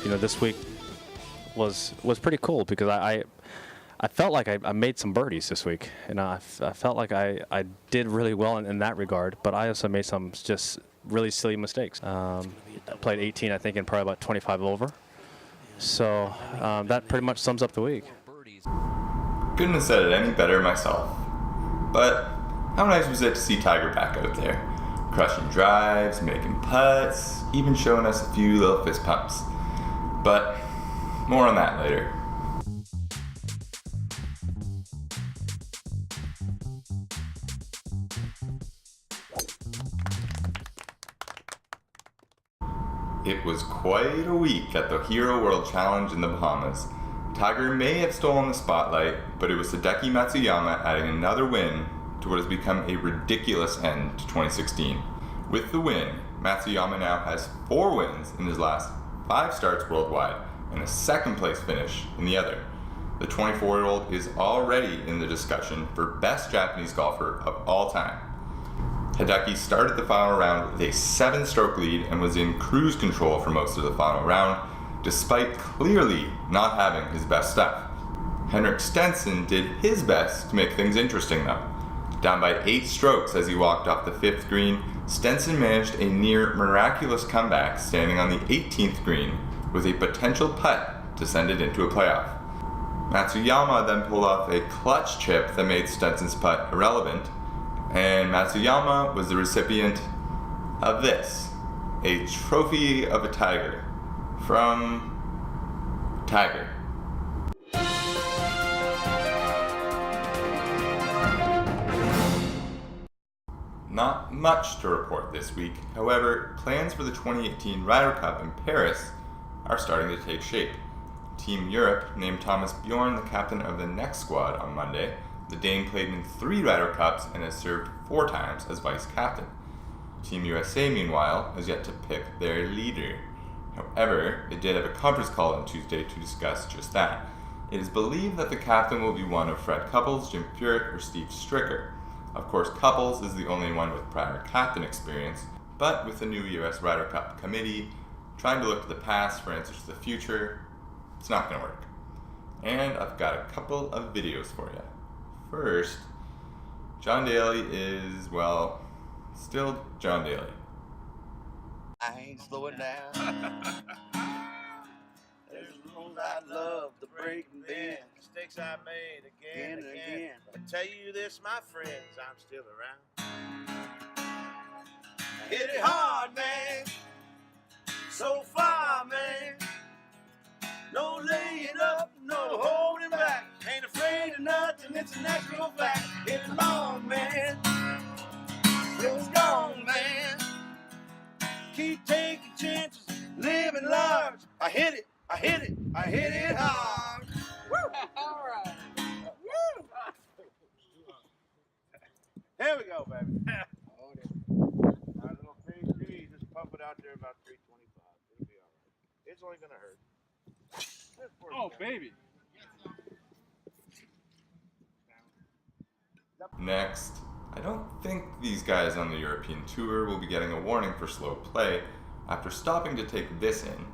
this week was pretty cool because I felt like I made some birdies this week, and I felt like I did really well in that regard, but I also made some just really silly mistakes. I played 18, I think, and probably about 25 over. So that pretty much sums up the week. Couldn't have said it any better myself. But how nice was it to see Tiger back out there, crushing drives, making putts, even showing us a few little fist pumps. But more on that later. It was quite a week at the Hero World Challenge in the Bahamas. Tiger may have stolen the spotlight, but it was Hideki Matsuyama adding another win to what has become a ridiculous end to 2016. With the win, Matsuyama now has 4 wins in his last 5 starts worldwide and a second place finish in the other. The 24-year-old is already in the discussion for best Japanese golfer of all time. Hideki started the final round with a 7-stroke lead and was in cruise control for most of the final round, despite clearly not having his best stuff. Henrik Stenson did his best to make things interesting though. Down by 8 strokes as he walked off the 5th green, Stenson managed a near miraculous comeback standing on the 18th green with a potential putt to send it into a playoff. Matsuyama then pulled off a clutch chip that made Stenson's putt irrelevant, and Matsuyama was the recipient of this, a trophy of a tiger from Tiger. Not much to report this week. However, plans for the 2018 Ryder Cup in Paris are starting to take shape. Team Europe named Thomas Bjorn the captain of the next squad on Monday. The Dane played in 3 Ryder Cups and has served 4 times as vice captain. Team USA, meanwhile, has yet to pick their leader. However, it did have a conference call on Tuesday to discuss just that. It is believed that the captain will be one of Fred Couples, Jim Furyk, or Steve Stricker. Of course, Couples is the only one with prior captain experience, but with the new US Ryder Cup committee trying to look to the past for answers to the future, it's not going to work. And I've got a couple of videos for you. First, John Daly is, well, still John Daly. I ain't slowing down. There's rules I love to break and bend. Mistakes I made again and again. I tell you this, my friends, I'm still around. Hit it hard, man. So far, man. No laying up, no holding back. Ain't afraid of nothing, it's a natural fact. Hit it long, man. It's gone, man. Keep taking chances, living large. I hit it hard. Woo! All right. Woo! Here we go, baby. My little Paige, just pump it out there about 325. It'll be all right. It's only gonna hurt. Oh, baby. Next, I don't think these guys on the European tour will be getting a warning for slow play after stopping to take this in.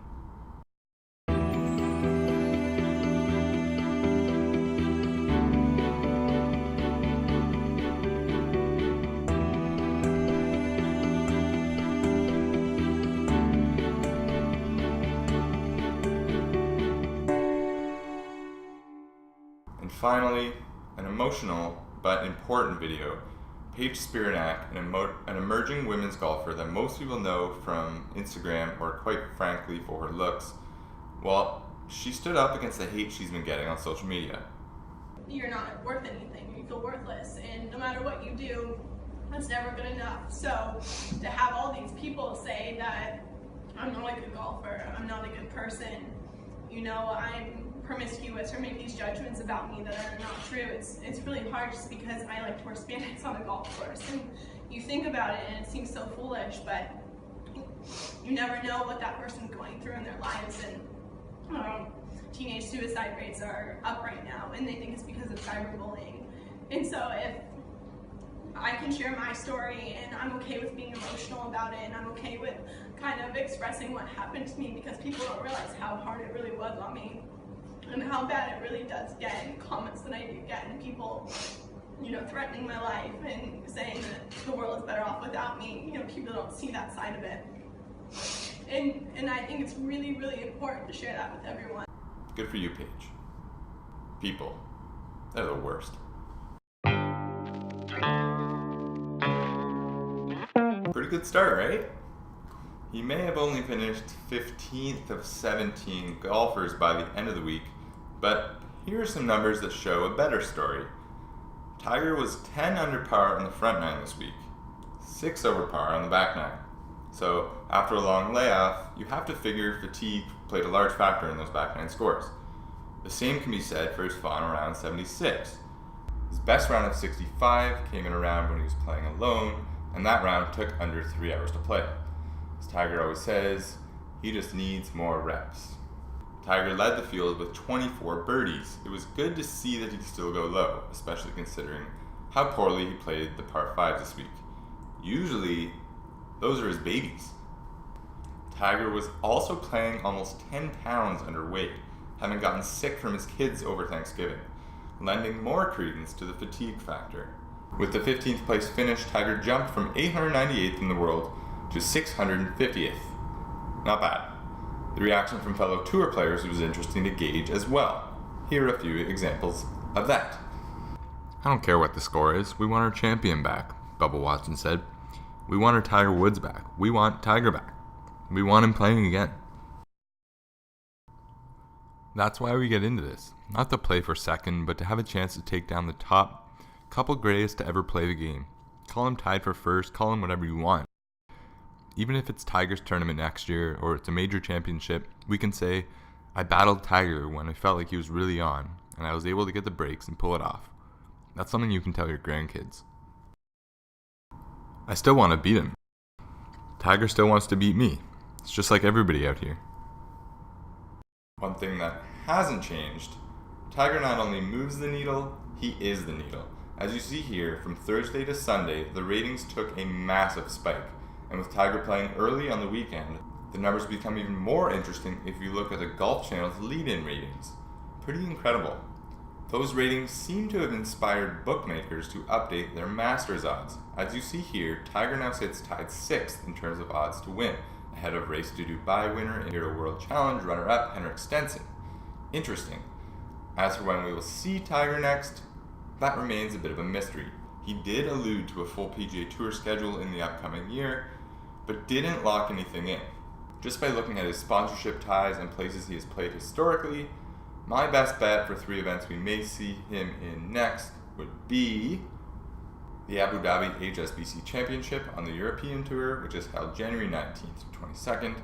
And finally, an emotional but important video. Paige Spiranak, an emerging women's golfer that most people know from Instagram or quite frankly for her looks, well, she stood up against the hate she's been getting on social media. You're not worth anything, you feel worthless, and no matter what you do, that's never good enough. So to have all these people say that I'm not a good golfer, I'm not a good person, I'm promiscuous, or make these judgments about me that are not true. It's really hard just because I like to wear spandex on a golf course. And you think about it and it seems so foolish, but you never know what that person's going through in their lives. And teenage suicide rates are up right now, and they think it's because of cyberbullying. And so if I can share my story and I'm okay with being emotional about it, and I'm okay with kind of expressing what happened to me, because people don't realize how hard it really was on me and how bad it really does get, and comments that I do get, and people, you know, threatening my life and saying that the world is better off without me. You know, people don't see that side of it. And I think it's really, really important to share that with everyone. Good for you, Paige. People, they're the worst. Pretty good start, right? He may have only finished 15th of 17 golfers by the end of the week, but here are some numbers that show a better story. Tiger was 10 under par on the front nine this week, 6 over par on the back nine. So after a long layoff, you have to figure fatigue played a large factor in those back nine scores. The same can be said for his final round 76. His best round of 65 came in a round when he was playing alone, and that round took under 3 hours to play. As Tiger always says, he just needs more reps. Tiger led the field with 24 birdies. It was good to see that he could still go low, especially considering how poorly he played the par 5 this week. Usually, those are his babies. Tiger was also playing almost 10 pounds underweight, having gotten sick from his kids over Thanksgiving, lending more credence to the fatigue factor. With the 15th place finish, Tiger jumped from 898th in the world to 650th. Not bad. The reaction from fellow tour players was interesting to gauge as well. Here are a few examples of that. I don't care what the score is, we want our champion back, Bubba Watson said. We want our Tiger Woods back. We want Tiger back. We want him playing again. That's why we get into this. Not to play for second, but to have a chance to take down the top couple greatest to ever play the game. Call him tied for first, call him whatever you want. Even if it's Tiger's tournament next year or it's a major championship, we can say, I battled Tiger when I felt like he was really on, and I was able to get the breaks and pull it off. That's something you can tell your grandkids. I still want to beat him. Tiger still wants to beat me. It's just like everybody out here. One thing that hasn't changed, Tiger not only moves the needle, he is the needle. As you see here, from Thursday to Sunday, the ratings took a massive spike. And with Tiger playing early on the weekend, the numbers become even more interesting if you look at the Golf Channel's lead-in ratings. Pretty incredible. Those ratings seem to have inspired bookmakers to update their Masters odds. As you see here, Tiger now sits tied 6th in terms of odds to win, ahead of Race to Dubai winner and Hero World Challenge runner-up Henrik Stenson. Interesting. As for when we will see Tiger next, that remains a bit of a mystery. He did allude to a full PGA Tour schedule in the upcoming year, but didn't lock anything in. Just by looking at his sponsorship ties and places he has played historically, my best bet for 3 events we may see him in next would be the Abu Dhabi HSBC Championship on the European Tour, which is held January 19th to 22nd,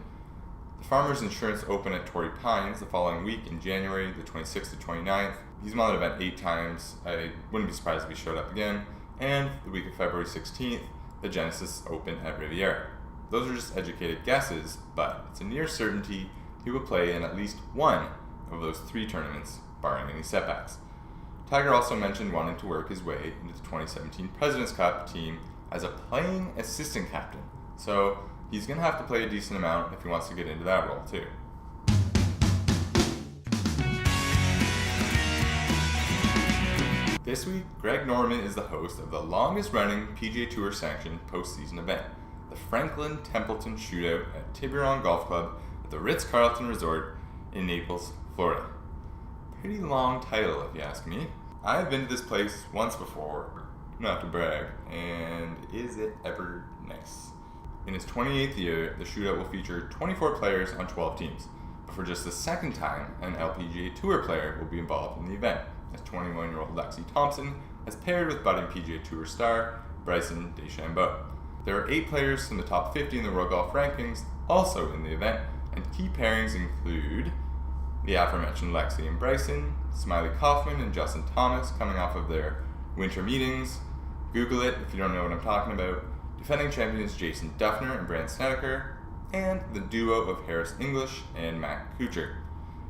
the Farmers Insurance Open at Torrey Pines the following week in January the 26th to 29th. He's won that event 8 times. I wouldn't be surprised if he showed up again. And the week of February 16th, the Genesis Open at Riviera. Those are just educated guesses, but it's a near certainty he will play in at least one of those 3 tournaments, barring any setbacks. Tiger also mentioned wanting to work his way into the 2017 President's Cup team as a playing assistant captain, so he's going to have to play a decent amount if he wants to get into that role too. This week, Greg Norman is the host of the longest-running PGA Tour sanctioned postseason event, the Franklin Templeton Shootout at Tiburon Golf Club at the Ritz-Carlton Resort in Naples, Florida. Pretty long title, if you ask me. I've been to this place once before, not to brag, and is it ever nice. In its 28th year, the Shootout will feature 24 players on 12 teams, but for just the second time, an LPGA Tour player will be involved in the event, as 21-year-old Lexi Thompson has paired with budding PGA Tour star Bryson DeChambeau. There are 8 players from the top 50 in the World Golf Rankings also in the event, and key pairings include the aforementioned Lexi and Bryson, Smiley Kaufman and Justin Thomas coming off of their winter meetings. Google it if you don't know what I'm talking about. Defending champions Jason Duffner and Brand Snedeker, and the duo of Harris English and Matt Kuchar.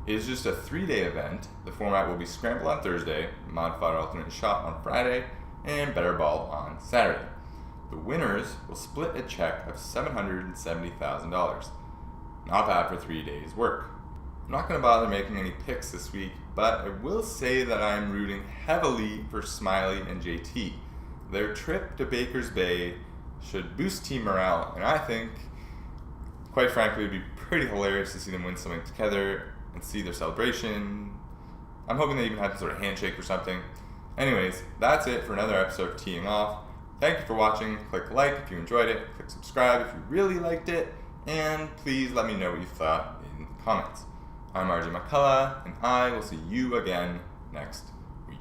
It is just a 3-day event. The format will be scramble on Thursday, modified alternate shot on Friday, and better ball on Saturday. The winners will split a check of $770,000. Not bad for 3 days' work. I'm not going to bother making any picks this week, but I will say that I am rooting heavily for Smiley and JT. Their trip to Baker's Bay should boost team morale, and I think, quite frankly, it would be pretty hilarious to see them win something together and see their celebration. I'm hoping they even have some sort of handshake or something. Anyways, that's it for another episode of Teeing Off. Thank you for watching. Click like if you enjoyed it. Click subscribe if you really liked it. And please let me know what you thought in the comments. I'm RJ McCullough, and I will see you again next week.